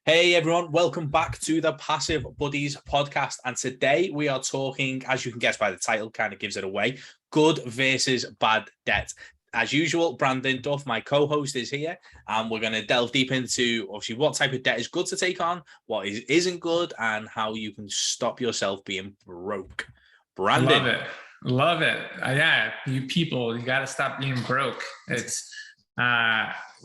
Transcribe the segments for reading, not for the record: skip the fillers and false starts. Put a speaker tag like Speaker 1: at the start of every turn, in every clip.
Speaker 1: Hey everyone, welcome back to the Passive Buddies podcast. And today we are talking, as you can guess by the title, kind of gives it away, good versus bad debt. As usual, Brandon Duff, my co-host, is here, and we're going to delve deep into obviously what type of debt is good to take on, what isn't good, and how you can stop yourself being broke. Brandon.
Speaker 2: Love it. Yeah, you people, you got to stop being broke.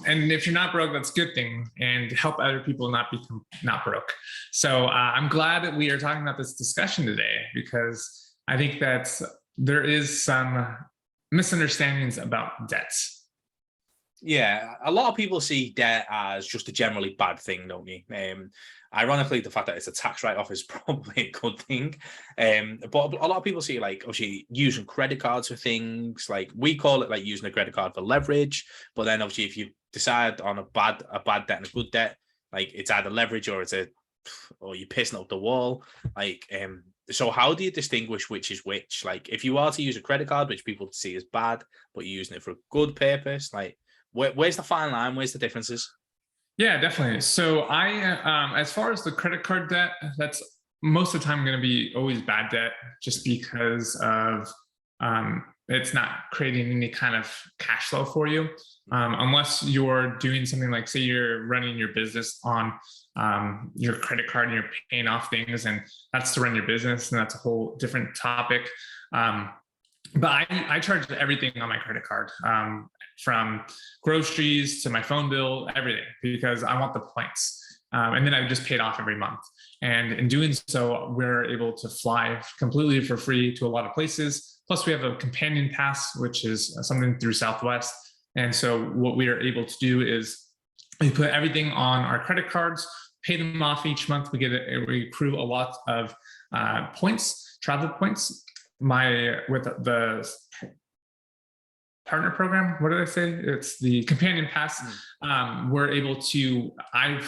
Speaker 2: And if you're not broke, that's a good thing, and help other people not become not broke. So I'm glad that we are talking about this discussion today, because I think that there is some misunderstandings about debts.
Speaker 1: Yeah, a lot of people see debt as just a generally bad thing, don't you? Ironically, the fact that it's a tax write-off is probably a good thing. But a lot of people see like obviously using credit cards for things. Like we call it like using a credit card for leverage. But then obviously if you decide on a bad debt and a good debt, like it's either leverage or you're pissing up the wall. So how do you distinguish which is which? Like if you are to use a credit card, which people see as bad, but you're using it for a good purpose, like where's the fine line? Where's the differences?
Speaker 2: Yeah, definitely. So as far as the credit card debt, that's most of the time going to be always bad debt, just because of it's not creating any kind of cash flow for you, unless you're doing something like, say, you're running your business on your credit card and you're paying off things, and that's to run your business, and that's a whole different topic. But I charge everything on my credit card, from groceries to my phone bill, everything, because I want the points. And then I just pay it off every month. And in doing so, we're able to fly completely for free to a lot of places. Plus, we have a companion pass, which is something through Southwest. And so what we are able to do is we put everything on our credit cards, pay them off each month. We accrue a lot of points, travel points. With the partner program, what did I say? It's the companion pass. We're able to, I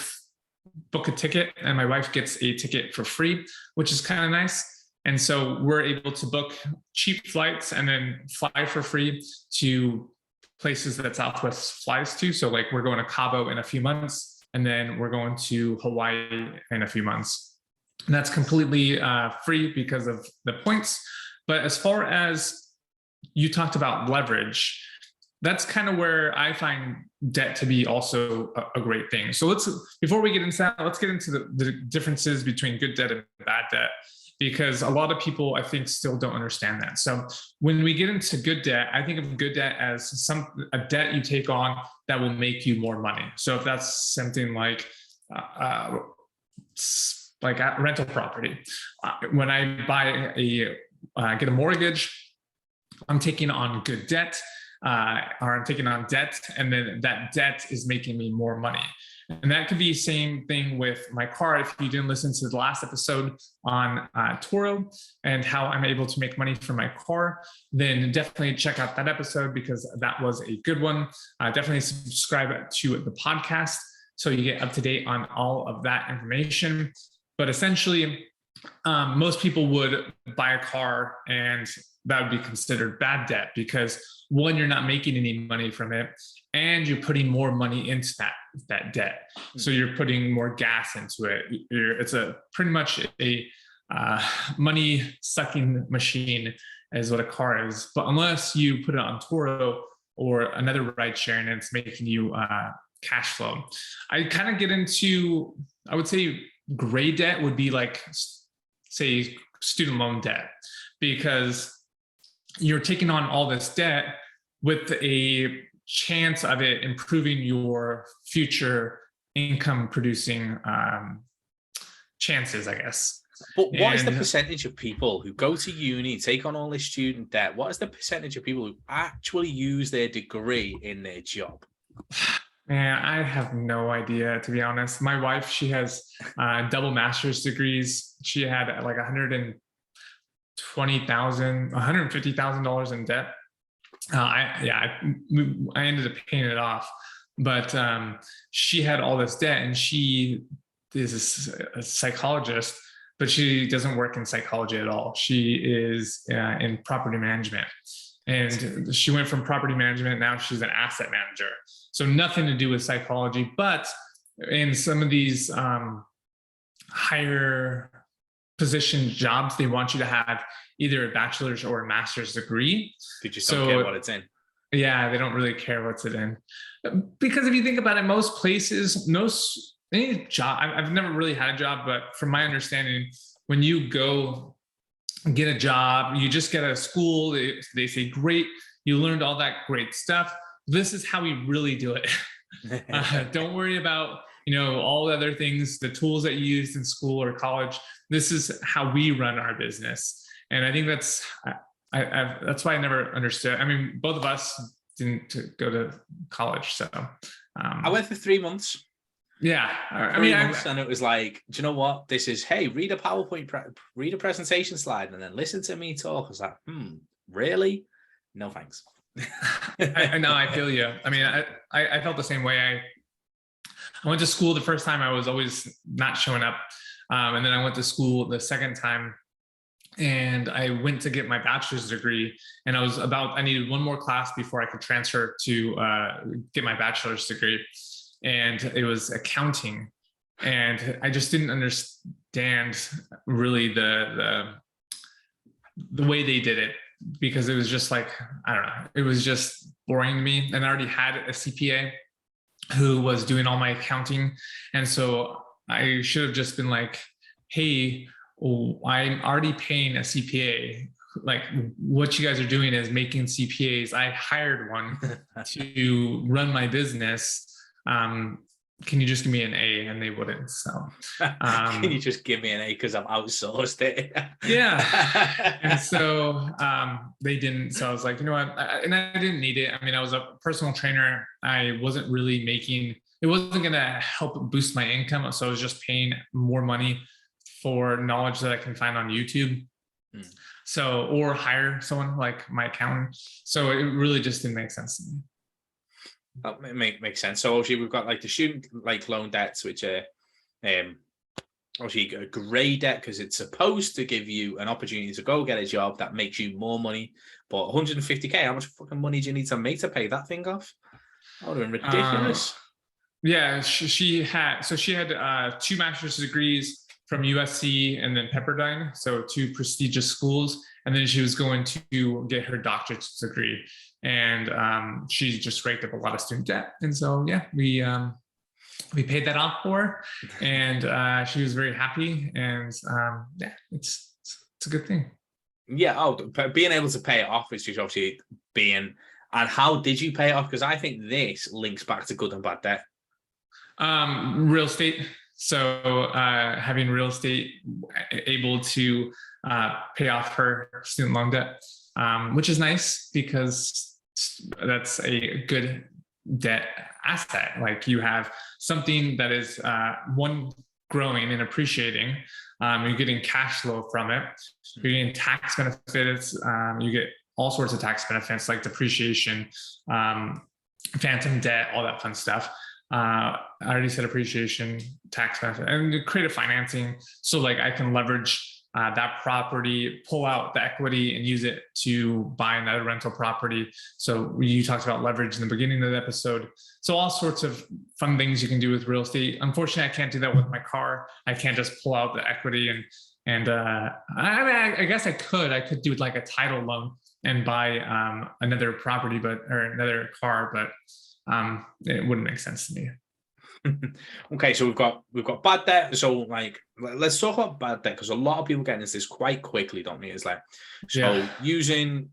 Speaker 2: book a ticket and my wife gets a ticket for free, which is kind of nice. And so we're able to book cheap flights and then fly for free to places that Southwest flies to. So like we're going to Cabo in a few months, and then we're going to Hawaii in a few months. And that's completely free because of the points. But as far as you talked about leverage, that's kind of where I find debt to be also a great thing. So before we get into that, let's get into the differences between good debt and bad debt, because a lot of people, I think, still don't understand that. So when we get into good debt, I think of good debt as a debt you take on that will make you more money. So if that's something like a rental property, when I get a mortgage, I'm taking on good debt, or I'm taking on debt, and then that debt is making me more money. And that could be the same thing with my car. If you didn't listen to the last episode on Toro and how I'm able to make money from my car, then definitely check out that episode, because that was a good one. Definitely subscribe to the podcast so you get up to date on all of that information. But essentially, most people would buy a car and that would be considered bad debt, because one, you're not making any money from it, and you're putting more money into that debt. So you're putting more gas into it. It's pretty much a money sucking machine is what a car is. But unless you put it on Turo or another ride sharing, it's making you cash flow. I kind of get into, I would say gray debt would be like, say, student loan debt, because you're taking on all this debt with a chance of it improving your future income producing chances, I guess.
Speaker 1: But what is the percentage of people who go to uni, take on all this student debt? What is the percentage of people who actually use their degree in their job?
Speaker 2: Man, I have no idea, to be honest. My wife, she has double master's degrees. She had like $150,000 in debt. I ended up paying it off, but she had all this debt, and she is a psychologist, but she doesn't work in psychology at all. She is in property management. And she went from property management, now she's an asset manager. So nothing to do with psychology, but in some of these higher position jobs, they want you to have either a bachelor's or a master's degree.
Speaker 1: They just don't care what it's in.
Speaker 2: Yeah, they don't really care what's it in. Because if you think about it, most places, any job, I've never really had a job, but from my understanding, when you go get a job, you just get out of school, they say, great, you learned all that great stuff. This is how we really do it. Don't worry about, all the other things, the tools that you used in school or college. This is how we run our business. And I think that's why I never understood. I mean, both of us didn't go to college, so
Speaker 1: I went for 3 months.
Speaker 2: Yeah,
Speaker 1: and it was like, do you know what? This is, hey, read a PowerPoint, read a presentation slide, and then listen to me talk. I was like, really? No thanks.
Speaker 2: I know, I feel you. I mean, I felt the same way. I went to school the first time, I was always not showing up, and then I went to school the second time. And I went to get my bachelor's degree, and I needed one more class before I could transfer to get my bachelor's degree. And it was accounting. And I just didn't understand really the way they did it, because it was just like, I don't know, it was just boring to me. And I already had a CPA who was doing all my accounting. And so I should have just been like, hey, I'm already paying a CPA. Like, what you guys are doing is making CPAs. I hired one to run my business. Can you just give me an A? And they wouldn't. So
Speaker 1: can you just give me an A because I'm outsourced it?
Speaker 2: Yeah. And so they didn't. So I was like, you know what? And I didn't need it. I mean, I was a personal trainer. I wasn't really it wasn't going to help boost my income. So I was just paying more money for knowledge that I can find on YouTube. So, or hire someone like my accountant. So it really just didn't make sense to me.
Speaker 1: That makes sense. So obviously we've got like the student loan debts, which are obviously a great debt because it's supposed to give you an opportunity to go get a job that makes you more money. But 150K, how much fucking money do you need to make to pay that thing off? That would have been ridiculous.
Speaker 2: Yeah, she had 2 master's degrees from USC and then Pepperdine, so 2 prestigious schools. And then she was going to get her doctorate degree, and she just raked up a lot of student debt. And so, yeah, we paid that off for her, and she was very happy. And yeah, it's a good thing.
Speaker 1: Yeah. Being able to pay it off is just obviously being. And how did you pay it off? Because I think this links back to good and bad debt.
Speaker 2: Real estate. So having real estate, able to pay off her student loan debt, which is nice because that's a good debt asset. Like, you have something that is growing and appreciating. You're getting cash flow from it. You're getting tax benefits. You get all sorts of tax benefits like depreciation, phantom debt, all that fun stuff. I already said appreciation, tax benefit, and creative financing. So like I can leverage that property, pull out the equity and use it to buy another rental property. So you talked about leverage in the beginning of the episode. So all sorts of fun things you can do with real estate. Unfortunately, I can't do that with my car. I can't just pull out the equity and I guess I could do like a title loan and buy another property, or another car, but it wouldn't make sense to me.
Speaker 1: Okay, so we've got bad debt. So like, let's talk about bad debt, because a lot of people get into this quite quickly, don't they? It's like, so using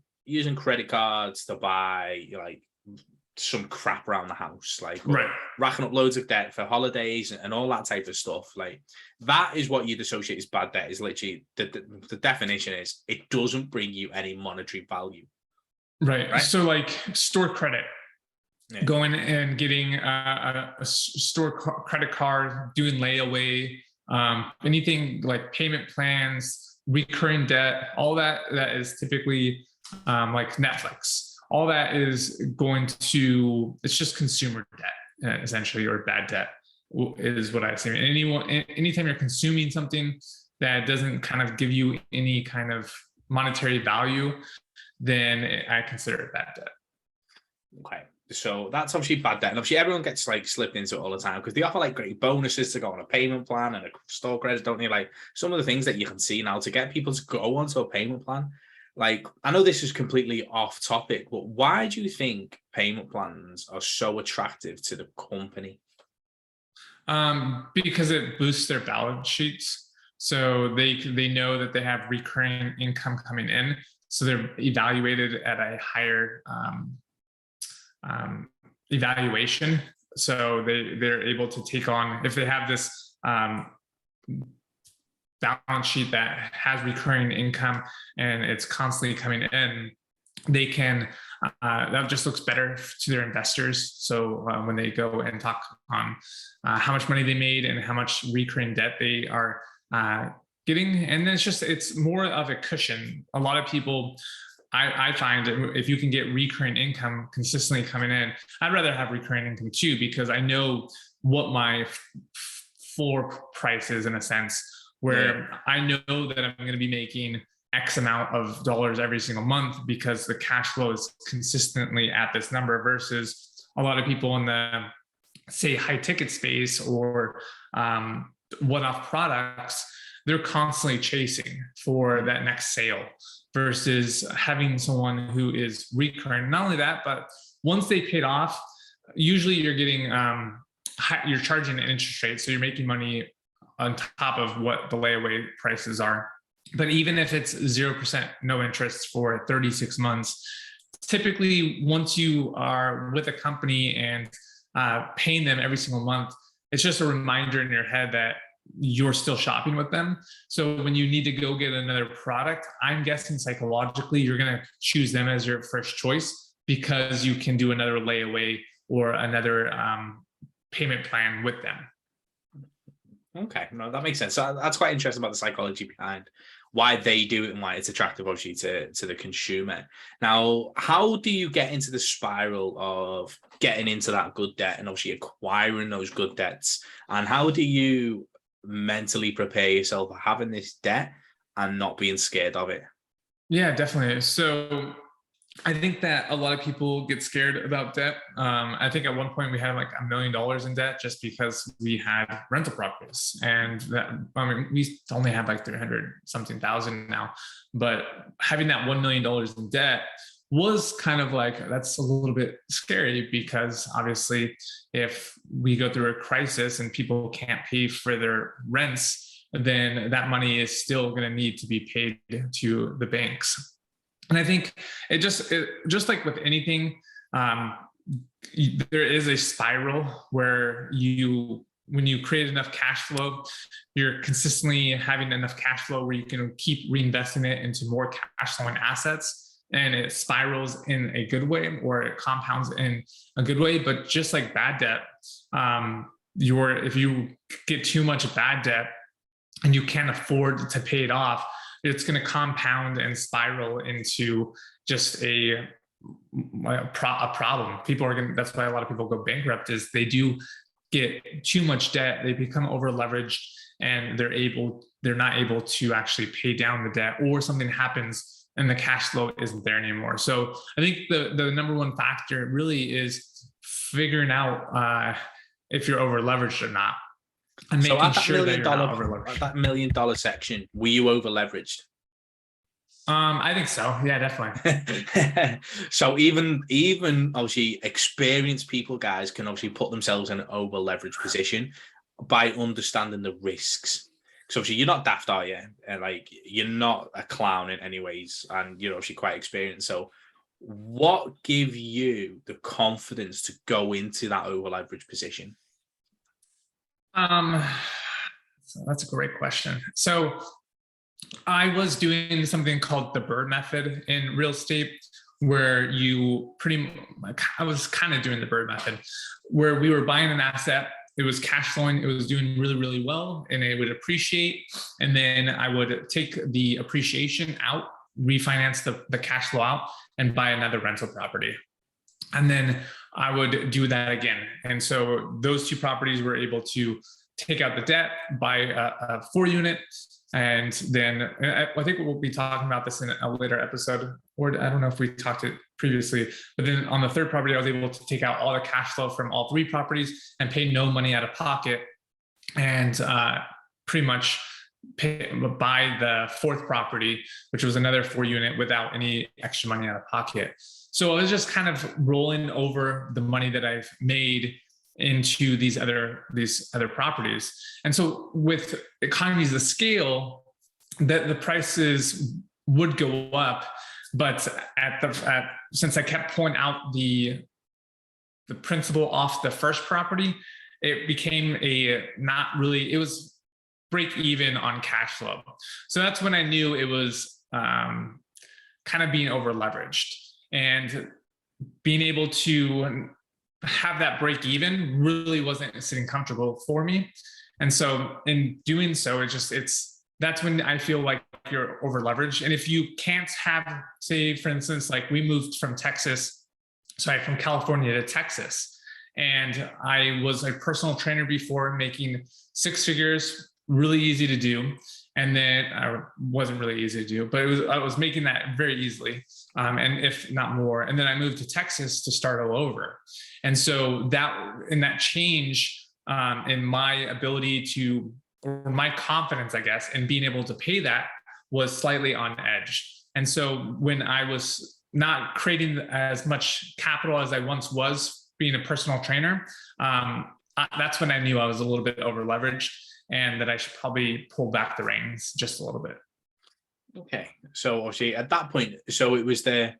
Speaker 1: credit cards to buy like some crap around the house, like racking up loads of debt for holidays and all that type of stuff. Like, that is what you'd associate as bad debt. Is literally the definition is it doesn't bring you any monetary value.
Speaker 2: Right? So like store credit. Yeah. Going and getting a store credit card, doing layaway, anything like payment plans, recurring debt, all that is typically like Netflix. All that is it's just consumer debt, essentially, or bad debt is what I say. Anytime you're consuming something that doesn't kind of give you any kind of monetary value, then I consider it bad debt.
Speaker 1: Okay. So that's obviously bad debt. And obviously everyone gets like slipped into it all the time because they offer like great bonuses to go on a payment plan and a store credit, don't they? Like some of the things that you can see now to get people to go onto a payment plan. Like I know this is completely off topic, but why do you think payment plans are so attractive to the company?
Speaker 2: Because it boosts their balance sheets. So they know that they have recurring income coming in. So they're evaluated at a higher um, evaluation. So they're able to take on, if they have this balance sheet that has recurring income and it's constantly coming in, they can that just looks better to their investors. So when they go and talk on how much money they made and how much recurring debt they are getting, and then it's more of a cushion. A lot of people, I find, if you can get recurring income consistently coming in, I'd rather have recurring income too, because I know what my floor price is, in a sense, where I know that I'm going to be making X amount of dollars every single month because the cash flow is consistently at this number, versus a lot of people in the, say, high ticket space or one-off products, they're constantly chasing for that next sale, versus having someone who is recurring. Not only that, but once they paid off, usually you're getting you're charging an interest rate, so you're making money on top of what the layaway prices are. But even if it's 0% no interest for 36 months, typically once you are with a company and paying them every single month, it's just a reminder in your head that you're still shopping with them. So when you need to go get another product, I'm guessing psychologically you're going to choose them as your first choice, because you can do another layaway or another payment plan with them.
Speaker 1: Okay, no, that makes sense. So that's quite interesting about the psychology behind why they do it and why it's attractive, obviously, to the consumer. Now, how do you get into the spiral of getting into that good debt and obviously acquiring those good debts? And how do you mentally prepare yourself for having this debt and not being scared of it?
Speaker 2: Yeah, definitely. So I think that a lot of people get scared about debt. I think at one point we had like $1 million in debt just because we had rental properties, and that, I mean, we only have like 300 something thousand now, but having that $1 million in debt was kind of like, that's a little bit scary, because obviously if we go through a crisis and people can't pay for their rents, then that money is still going to need to be paid to the banks. And I think it just like with anything, there is a spiral where when you create enough cash flow, you're consistently having enough cash flow where you can keep reinvesting it into more cash flowing assets, and it spirals in a good way, or it compounds in a good way. But just like bad debt, if you get too much bad debt and you can't afford to pay it off, it's going to compound and spiral into just a problem. That's why a lot of people go bankrupt, is they do get too much debt, they become over leveraged, and they're not able to actually pay down the debt, or something happens and the cash flow isn't there anymore. So I think the number one factor really is figuring out if you're over leveraged or not. And
Speaker 1: So
Speaker 2: making
Speaker 1: at that
Speaker 2: sure that
Speaker 1: million
Speaker 2: you're not
Speaker 1: dollar,
Speaker 2: over leveraged.
Speaker 1: at that $1 million section, were you over leveraged?
Speaker 2: I think so. Yeah, definitely.
Speaker 1: So even obviously experienced people, guys, can obviously put themselves in an over leveraged position by understanding the risks. So obviously you're not daft, are you? And like you're not a clown in any ways, and you're obviously quite experienced. So what give you the confidence to go into that over leveraged position?
Speaker 2: So that's a great question. So I was doing something called the Bird method in real estate, where I was kind of doing the Bird method, where we were buying an asset, it was cash flowing, it was doing really, really well, and it would appreciate. And then I would take the appreciation out, refinance the cash flow out, and buy another rental property. And then I would do that again. And so those two properties were able to take out the debt, buy a 4-unit, And then I think we'll be talking about this in a later episode, or I don't know if we talked it previously, but then on the third property, I was able to take out all the cash flow from all three properties and pay no money out of pocket, and pretty much buy the fourth property, which was another 4-unit, without any extra money out of pocket. So I was just kind of rolling over the money that I've made into these other properties. And so with economies of scale, that the prices would go up, but since I kept pulling out the principal off the first property, it became it was break even on cash flow. So that's when I knew it was kind of being over leveraged, and being able to have that break even really wasn't sitting comfortable for me. And so in doing so, that's when I feel like you're over leveraged. And if you can't have, say, for instance, like we moved from California to Texas, and I was a personal trainer before, making 6 figures, really easy to do. And then wasn't really easy to do, but I was making that very easily, and if not more. And then I moved to Texas to start all over. And so that change in my ability or my confidence, I guess, in being able to pay that was slightly on edge. And so when I was not creating as much capital as I once was being a personal trainer, that's when I knew I was a little bit over leveraged, and that I should probably pull back the reins just a little bit.
Speaker 1: Okay. So obviously at that point, so it was the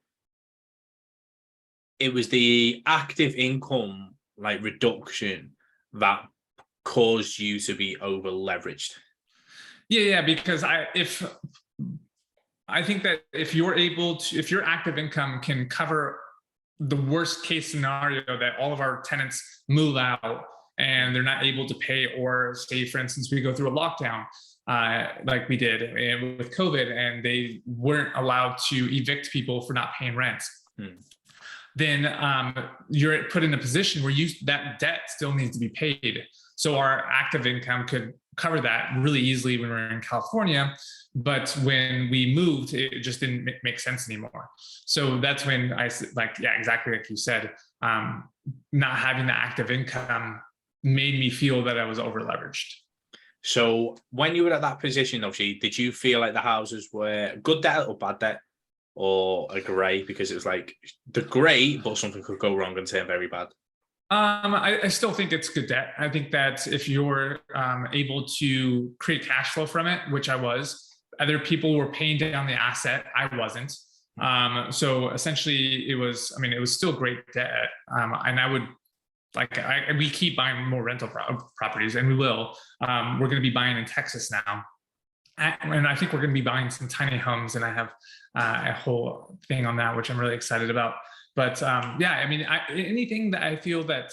Speaker 1: active income like reduction that caused you to be over leveraged.
Speaker 2: Yeah, because I think that if your active income can cover the worst case scenario that all of our tenants move out and they're not able to pay, or say, for instance, we go through a lockdown like we did with COVID, and they weren't allowed to evict people for not paying rent. Then you're put in a position where that debt still needs to be paid. So our active income could cover that really easily when we're in California, but when we moved, it just didn't make sense anymore. So that's when exactly like you said, not having the active income made me feel that I was over leveraged.
Speaker 1: So when you were at that position, obviously, did you feel like the houses were good debt or bad debt, or a grey? Because it was like the grey, but something could go wrong and turn very bad.
Speaker 2: I still think it's good debt. I think that if you're able to create cash flow from it, which I was, other people were paying down the asset, I wasn't. So essentially it was still great debt. And I would, we keep buying more rental properties, and we will. We're going to be buying in Texas now. And I think we're going to be buying some tiny homes, and I have a whole thing on that, which I'm really excited about. But anything that I feel that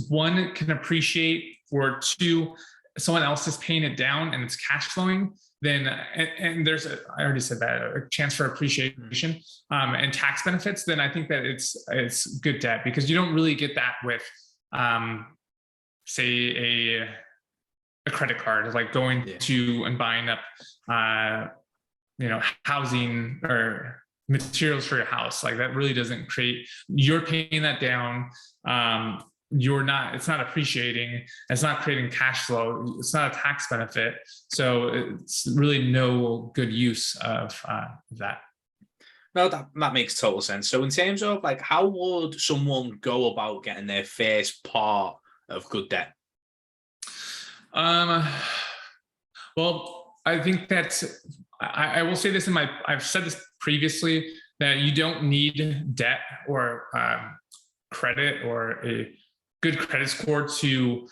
Speaker 2: one can appreciate, or two, someone else is paying it down and it's cash flowing, then and there's I already said that, a chance for appreciation and tax benefits, then I think that it's good debt, because you don't really get that with say a credit card, like going to and buying up housing or materials for your house. Like that really doesn't you're paying that down. It's not appreciating, it's not creating cash flow, it's not a tax benefit. So it's really no good use of that.
Speaker 1: No, that makes total sense. So in terms of like, how would someone go about getting their first part of good debt?
Speaker 2: Well, I think that I will say this I've said this previously, that you don't need debt or credit or a good credit score to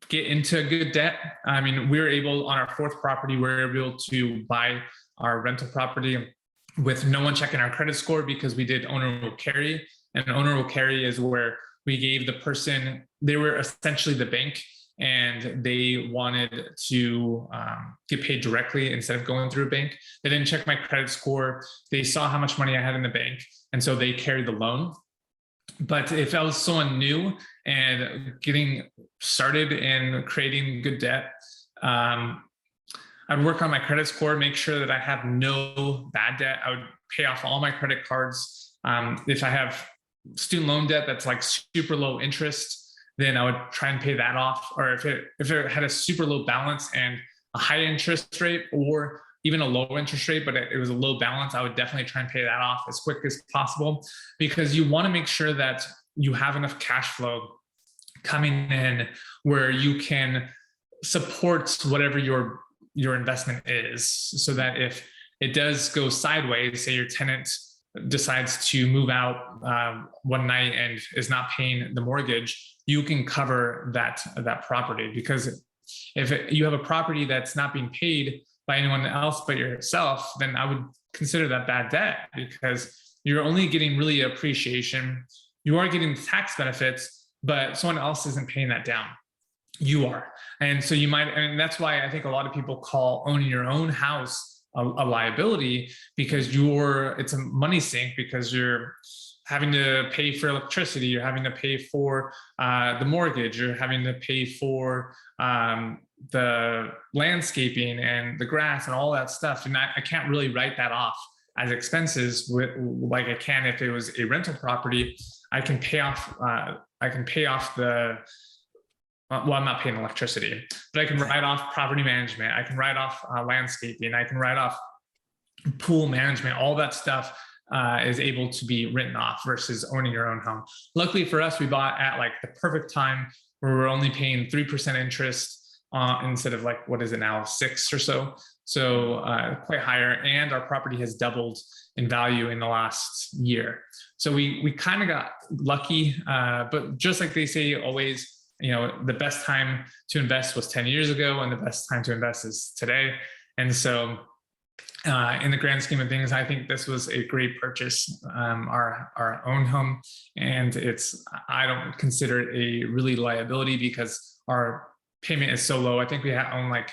Speaker 2: get into good debt. I mean, we're able, on our fourth property, we're able to buy our rental property with no one checking our credit score, because we did owner will carry. And owner will carry is where we gave the person, they were essentially the bank, and they wanted to get paid directly instead of going through a bank. They didn't check my credit score. They saw how much money I had in the bank, and so they carried the loan. But if I was someone new and getting started in creating good debt, I I'd work on my credit score, make sure that I have no bad debt. I would pay off all my credit cards. If I have student loan debt that's like super low interest, then I would try and pay that off. Or if it had a super low balance and a high interest rate, or even a low interest rate, but it was a low balance, I would definitely try and pay that off as quick as possible, because you want to make sure that you have enough cash flow coming in where you can support whatever your investment is, so that if it does go sideways, say your tenant decides to move out one night and is not paying the mortgage, you can cover that property. Because if you have a property that's not being paid by anyone else but yourself, then I would consider that bad debt, because you're only getting really appreciation. You are getting tax benefits, but someone else isn't paying that down. You are. And so you might, and that's why I think a lot of people call owning your own house a liability, because it's a money sink, because you're having to pay for electricity, you're having to pay for the mortgage, you're having to pay for the landscaping and the grass and all that stuff. And I can't really write that off as expenses like I can if it was a rental property. I can pay off the, well, I'm not paying electricity, but I can write off property management. I can write off landscaping. I can write off pool management. All that stuff is able to be written off versus owning your own home. Luckily for us, we bought at like the perfect time where we're only paying 3% interest instead of like, what is it now, 6 or so. So quite higher. And our property has doubled in value in the last year. So we kind of got lucky, but just like they say always, the best time to invest was 10 years ago, and the best time to invest is today. And so in the grand scheme of things, I think this was a great purchase, our own home. And I don't consider it a really liability, because our payment is so low. I think we have like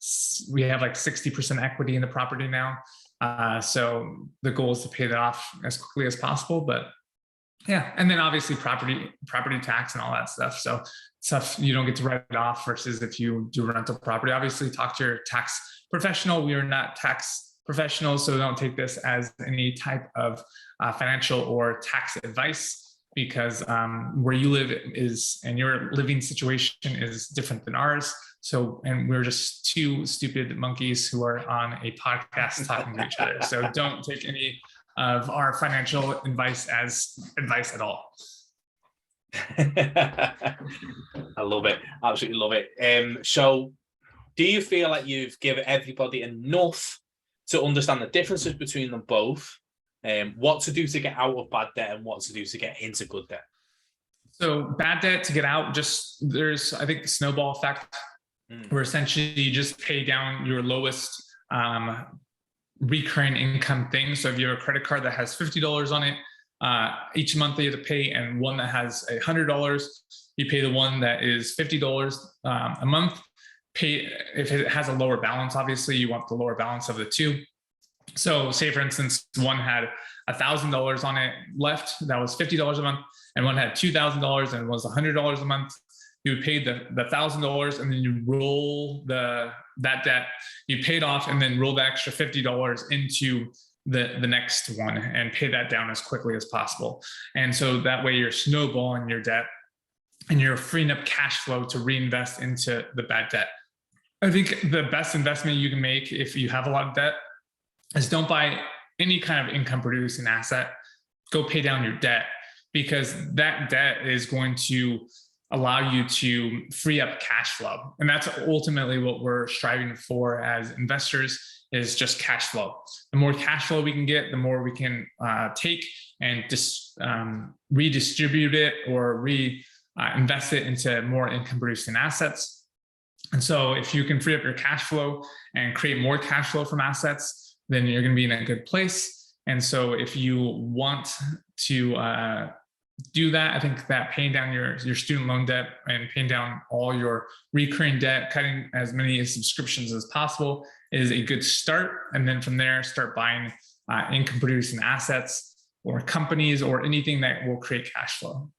Speaker 2: 60% equity in the property now. So the goal is to pay that off as quickly as possible. But yeah, and then obviously property tax and all that stuff. So stuff you don't get to write it off, versus if you do rental property. Obviously, talk to your tax professional. We are not tax professionals, so don't take this as any type of financial or tax advice, because where you live and your living situation is different than ours. So, and we're just two stupid monkeys who are on a podcast talking to each other. So don't take any of our financial advice as advice at all.
Speaker 1: I love it. Absolutely love it. So do you feel like you've given everybody enough to understand the differences between them both, what to do to get out of bad debt and what to do to get into good debt?
Speaker 2: So bad debt to get out, there's, I think, the snowball effect, where essentially you just pay down your lowest recurring income thing. So if you have a credit card that has $50 on it, each month you have to pay, and one that has $100, you pay the one that is $50 a month. If it has a lower balance, obviously you want the lower balance of the two. So say for instance, one had $1,000 on it left, that was $50 a month, and one had $2,000 and was $100 a month. You would pay the $1,000, and then you roll that debt, you paid off, and then roll the extra $50 into the next one and pay that down as quickly as possible. And so that way you're snowballing your debt and you're freeing up cash flow to reinvest into the bad debt. I think the best investment you can make if you have a lot of debt is don't buy any kind of income producing asset. Go pay down your debt, because that debt is going to allow you to free up cash flow. And that's ultimately what we're striving for as investors, is just cash flow. The more cash flow we can get, the more we can take and just redistribute it or invest it into more income producing assets. And so if you can free up your cash flow and create more cash flow from assets, then you're going to be in a good place. And so if you want to do that, I think that paying down your student loan debt and paying down all your recurring debt, cutting as many subscriptions as possible, is a good start. And then from there, start buying income producing assets or companies or anything that will create cash flow.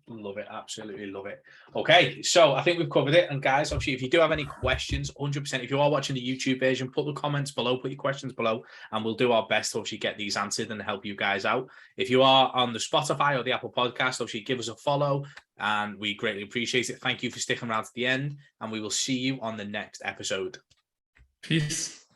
Speaker 1: Love it. Absolutely love it. Okay, so I think we've covered it. And guys, obviously, if you do have any questions, 100%, if you are watching the YouTube version, put the comments below, put your questions below, and we'll do our best to obviously get these answered and help you guys out. If you are on the Spotify or the Apple Podcast, obviously give us a follow, and we greatly appreciate it. Thank you for sticking around to the end, and we will see you on the next episode.
Speaker 2: Peace.